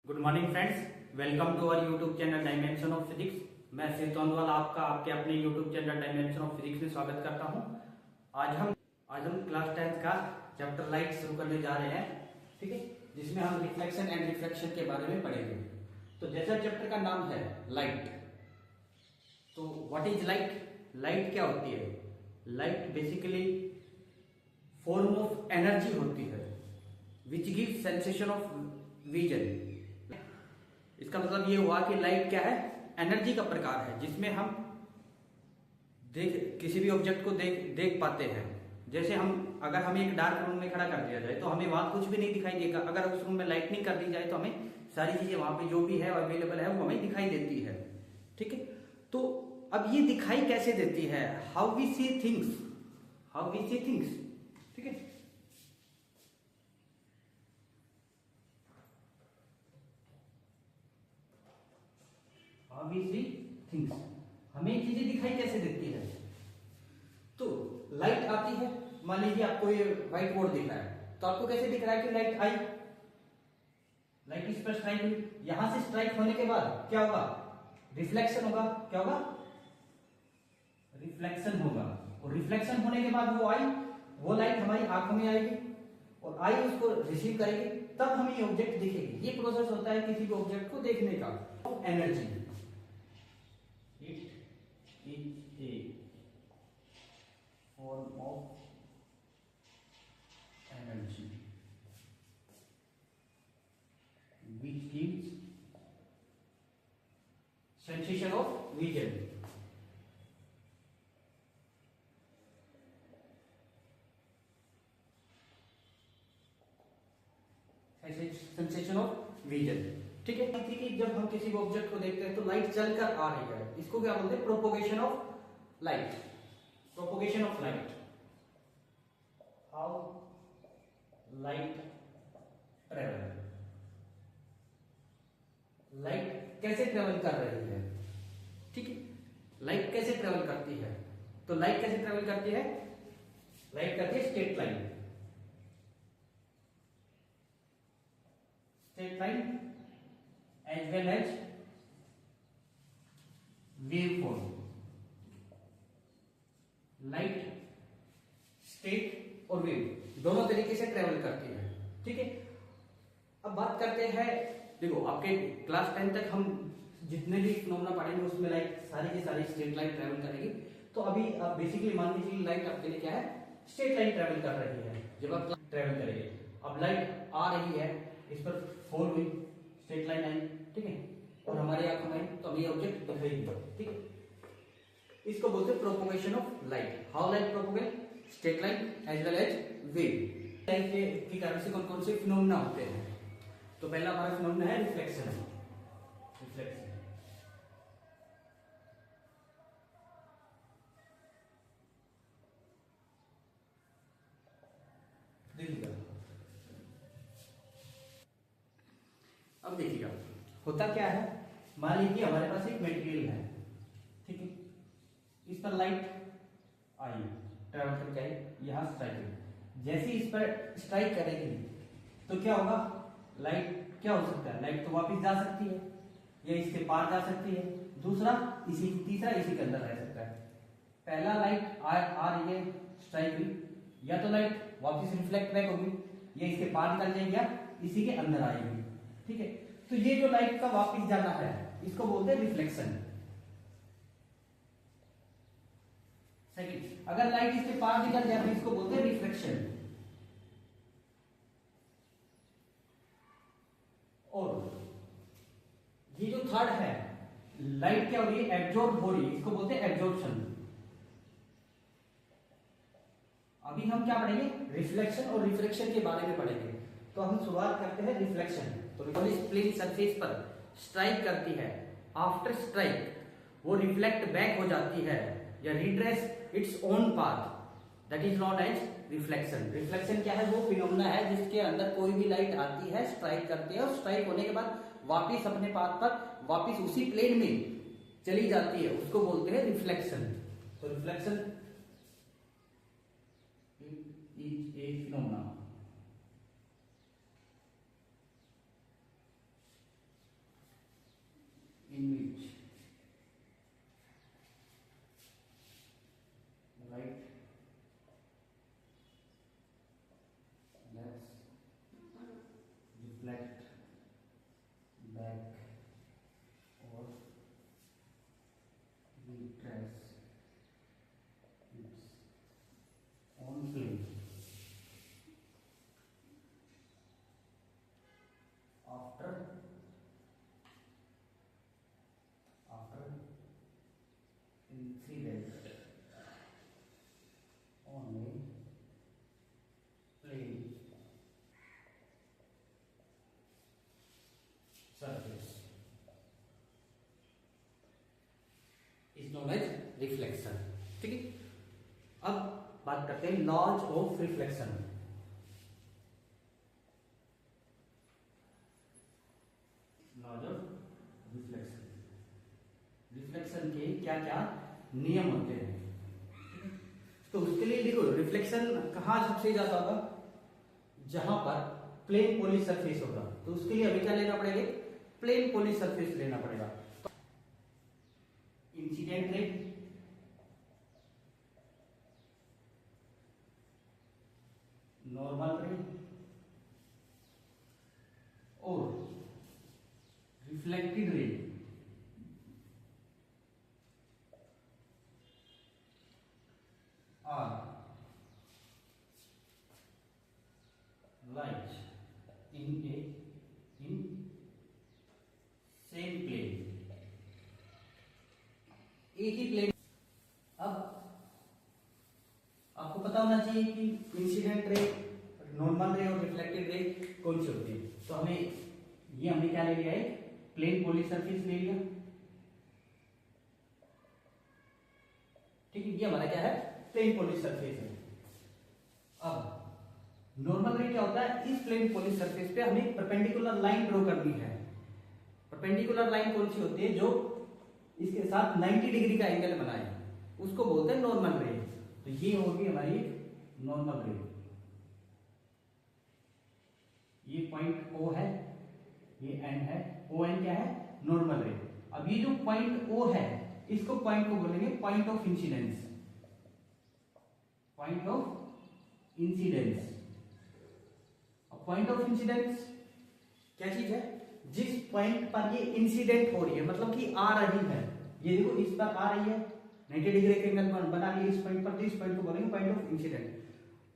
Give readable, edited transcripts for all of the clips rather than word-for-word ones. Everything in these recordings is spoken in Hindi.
Good morning friends, welcome to our YouTube channel dimension of physics. मैं श्री तोंदवाल आपका आपके अपने YouTube channel dimension of physics में स्वागत करता हूं। आज हम क्लास 10 का चैप्टर लाइट शुरू करने जा रहे हैं, ठीक है, जिसमें हम रिफ्लेक्शन एंड रिफ्रैक्शन के बारे में पढ़ेंगे। तो जैसा चैप्टर का नाम है लाइट, तो व्हाट इज लाइट? लाइट क्या होती है? Light basically form of energy होती है which give sensation of vision. इसका मतलब ये हुआ कि लाइट क्या है? एनर्जी का प्रकार है जिसमें हम किसी भी ऑब्जेक्ट को देख पाते हैं। जैसे अगर हमें एक डार्क रूम में खड़ा कर दिया जाए तो हमें वहां कुछ भी नहीं दिखाई देगा। अगर उस रूम में लाइटनिंग कर दी जाए तो हमें सारी चीजें वहां पे जो भी है अवेलेबल है वो हमें दिखाई देती है, ठीक है। तो अब ये दिखाई कैसे देती है? हाउ वी सी थिंग्स, ठीक है। हाउ वी सी थिंग्स, हमें चीजें दिखाई कैसे देती है? तो लाइट आती है, मान लीजिए आपको ये व्हाइट बोर्ड दिख रहा है, तो आपको कैसे दिख रहा है कि लाइट आई? लाइट इस पर स्ट्राइक हुई, यहां से स्ट्राइक होने के बाद क्या होगा? रिफ्लेक्शन होगा। क्या होगा? रिफ्लेक्शन होगा। और रिफ्लेक्शन होने के बाद वो आई, वो लाइट हमारी आंखों में आएगी और आई उसको रिसीव करेगी, तब हमें ये ऑब्जेक्ट दिखेगी। ये प्रोसेस होता है किसी भी ऑब्जेक्ट को देखने का। Energy, it is a form of energy which gives sensation of vision. Sensation of vision, ठीक है। कि जब हम किसी ऑब्जेक्ट को देखते हैं तो लाइट चलकर आ रही है, इसको क्या बोलते हैं? Propagation of light. Propagation of light, how light travel. Light कैसे ट्रेवल कर रही है, ठीक है। लाइट कैसे ट्रेवल करती है? तो लाइट कैसे ट्रेवल करती है? लाइट करती है straight line, as well as waveform। Light straight और वेव दोनों तरीके से ट्रेवल करती है, ठीक है। अब बात करते हैं, देखो आपके क्लास 10 तक हम जितने भी फिनोमेना पढ़ेंगे उसमें लाइट सारी की सारी स्ट्रेट लाइन ट्रेवल करेगी। तो अभी आप बेसिकली मान लीजिए लाइट आपके लिए क्या है? स्ट्रेट लाइन ट्रेवल कर रही है। जब आप ट्रेवल करेंगे, अब लाइट आ रही है, इस पर फॉल हुई, स्ट्रेट लाइन आई, ठीक है, और हमारी आंखों में आई तो हमें ये ऑब्जेक्ट दिखाई दिया, ठीक है। इसको बोलते हैं propagation of light. How light propagate? Straight line as well as wave. Light के कारण से कौन कौन से फिनोमेना होते हैं? तो पहला हमारा फिनोमेना है रिफ्लेक्शन। रिफ्लेक्शन देखिएगा, अब देखिएगा होता क्या है। मान लीजिए हमारे पास एक मटेरियल है, ठीक है, इस पर लाइट आई, ट्रैवल करके आई, यहां स्ट्राइक हुई। जैसे इस पर स्ट्राइक करेगी तो क्या होगा? लाइट क्या हो सकता है? लाइट तो वापस जा सकती है या इसके पार जा सकती है, तीसरा इसी के अंदर रह सकता है। पहला लाइट आ रही है, स्ट्राइक हुई, या तो लाइट वापस रिफ्लेक्ट बैक होगी या इसके पार निकल जाएगी या इसी के अंदर आएगी, ठीक है। तो ये जो लाइट का वापस जाना है इसको बोलते हैं रिफ्लेक्शन। सेकंड, अगर लाइट इसके पार निकल जाए तो इसको बोलते हैं रिफ्लेक्शन। और ये जो थर्ड है, लाइट क्या हो रही है? एब्जॉर्ब हो रही है, इसको बोलते हैं एब्जॉर्प्शन। अभी हम क्या पढ़ेंगे? रिफ्लेक्शन और रिफ्रैक्शन के बारे में पढ़ेंगे। तो हम शुरुआत करते हैं रिफ्लेक्शन। तो इस प्लेन सरफेस पर स्ट्राइक करती है, आफ्टर स्ट्राइक वो रिफ्लेक्ट बैक हो जाती है या retrace its own path, that is known as reflection. Reflection क्या है? वो फिनोमेना है जिसके अंदर कोई भी लाइट आती है, स्ट्राइक करती है और स्ट्राइक होने के बाद वापिस अपने पाथ पर वापिस उसी प्लेन में चली जाती है, उसको बोलते हैं रिफ्लेक्शन। तो reflection is a phenomena back और retrace its own plane after incident on a plane surface is known as reflection. ठीक है, अब बात करते हैं laws of reflection. Laws of reflection, reflection के क्या क्या नियम होते हैं। तो उसके लिए देखो, रिफ्लेक्शन कहाँ सबसे ज्यादा होगा, जहां पर प्लेन पॉलिश सरफेस होगा। तो उसके लिए हमें क्या लेना पड़ेगा, प्लेन पॉलिश सरफेस लेना पड़ेगा। इंसिडेंट रे, नॉर्मल रे और रिफ्लेक्टेड रे are light in same plane, एक ही प्लेन। अब आपको पता होना चाहिए कि इंसिडेंट रे, नॉर्मल रे और रिफ्लेक्टेड रे कौन सी होती है। तो हमने क्या ले लिया है, प्लेन पॉलिश सरफेस ले लिया। ठीक है, ये हमारा क्या है, प्लेन पॉलिश सरफेस है। अब नॉर्मल रे क्या होता है, इस प्लेन पॉलिश सरफेस पे हमें परपेंडिकुलर लाइन ड्रॉ करनी है। परपेंडिकुलर लाइन कौन सी होती है, जो इसके साथ 90 डिग्री का एंगल बनाए, उसको बोलते हैं नॉर्मल रे। तो ये होगी हमारी नॉर्मल रे। ये पॉइंट O है, ये N है, ON क्या है, नॉर्मल रे। अब ये जो पॉइंट O है, इसको पॉइंट को बोलेंगे point of incidence, point of incidence. अब पॉइंट ऑफ इंसिडेंस क्या चीज है, जिस पॉइंट पर ये इंसिडेंट हो रही है, मतलब कि आ रही है। ये देखो, इस पर आ रही है, 90 डिग्री के एंगल बना लिए इस पॉइंट पर, तो इस पॉइंट को बोलेंगे पॉइंट ऑफ इंसिडेंट।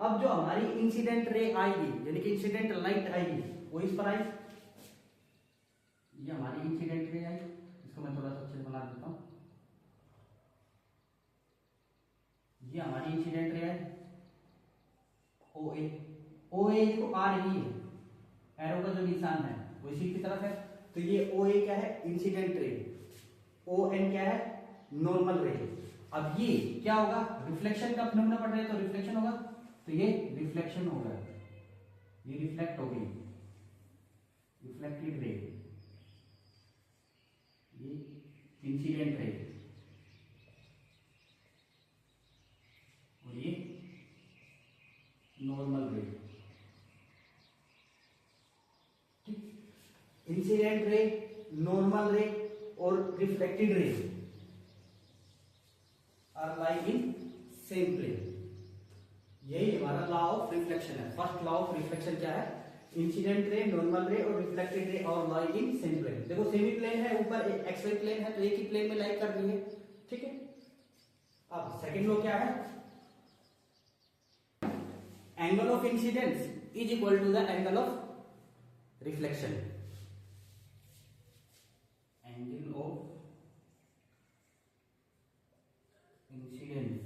अब जो हमारी इंसिडेंट रे आएगी, यानी कि इंसिडेंट लाइट आएगी, वो इस पर आई, ये हमारी इंसिडेंट रे आई। इसको मैं थोड़ा सा अच्छे से बना देता हूं। ये हमारी इंसिडेंट रे है, OA को आ रही है, एरो का जो निशान है वो इसी की तरफ है। तो ये OA क्या है, इंसिडेंट रे, ON क्या है, नॉर्मल रे। अब ये क्या होगा, रिफ्लेक्शन का फिनोमेना पढ़ रहे हैं, तो रिफ्लेक्शन होगा। तो ये रिफ्लेक्शन होगा, ये रिफ्लेक्ट हो गई, रिफ्लेक्टेड रे, ये इंसिडेंट रे, और ये नॉर्मल रे। इंसिडेंट रे, नॉर्मल रे और reflected ray are lying in same plane. यही हमारा लॉ ऑफ रिफ्लेक्शन है। फर्स्ट लॉ ऑफ रिफ्लेक्शन क्या है, इंसिडेंट रे, नॉर्मल रे और रिफ्लेक्टेड रे और लाइंग इन सेम प्लेन। देखो, सेमी प्लेन है, ऊपर एक्स वाई प्लेन है, तो एक ही प्लेन में लाइक कर रही है। ठीक है, अब सेकंड लॉ क्या है, angle of incidence is equal to the angle of reflection. Angle of incidence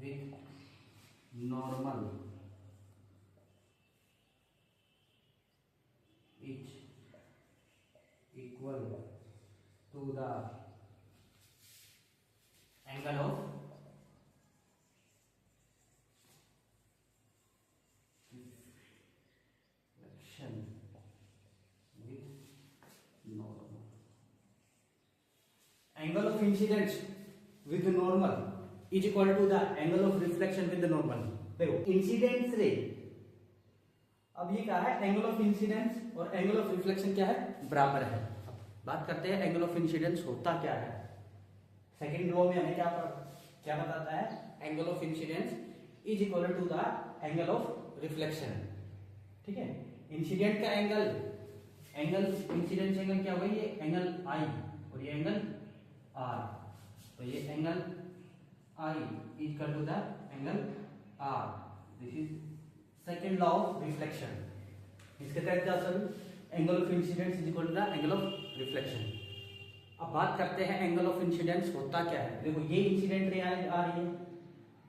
with normal is equal to the angle of reflection with normal. Angle of incidence with normal is equal to the angle of reflection with the normal. देखो, इंसिडेंस रे, अब ये क्या है, एंगल ऑफ इंसिडेंस और एंगल ऑफ रिफ्लेक्शन क्या है, बराबर है। अब बात करते हैं एंगल ऑफ इंसिडेंस होता क्या है। सेकंड लॉ में हमें क्या बताता है, angle of incidence is equal to the angle of reflection. ठीक है, इंसिडेंट का एंगल एंगल इंसिडेंस एंगल क्या होगा, ये एंगल आई और ये एंगल आर, तो ये angle I is equal to the angle R. This is second law of reflection. इसके तहत क्या sir, angle of incidence is equal to the angle of reflection. अब बात करते हैं एंगल ऑफ इंसिडेंस होता क्या है। देखो ये इंसिडेंट रे आ रही है,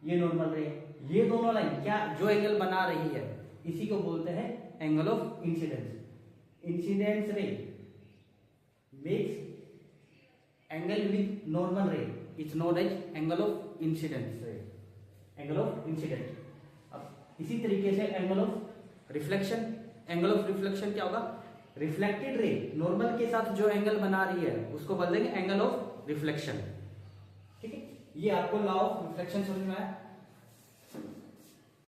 ये नॉर्मल रे, ये दोनों लाइन क्या जो एंगल बना रही है इसी को बोलते हैं angle of incidence. Incidence ray makes angle with normal ray is known as angle of incidence ray, angle of incidence. अब इसी तरीके से angle of reflection, angle of reflection क्या होगा, रिफ्लेक्टेड रे नॉर्मल के साथ जो एंगल बना रही है उसको बोल देंगे एंगल ऑफ रिफ्लेक्शन। ठीक है, ये आपको लॉ ऑफ रिफ्लेक्शन समझ में आया।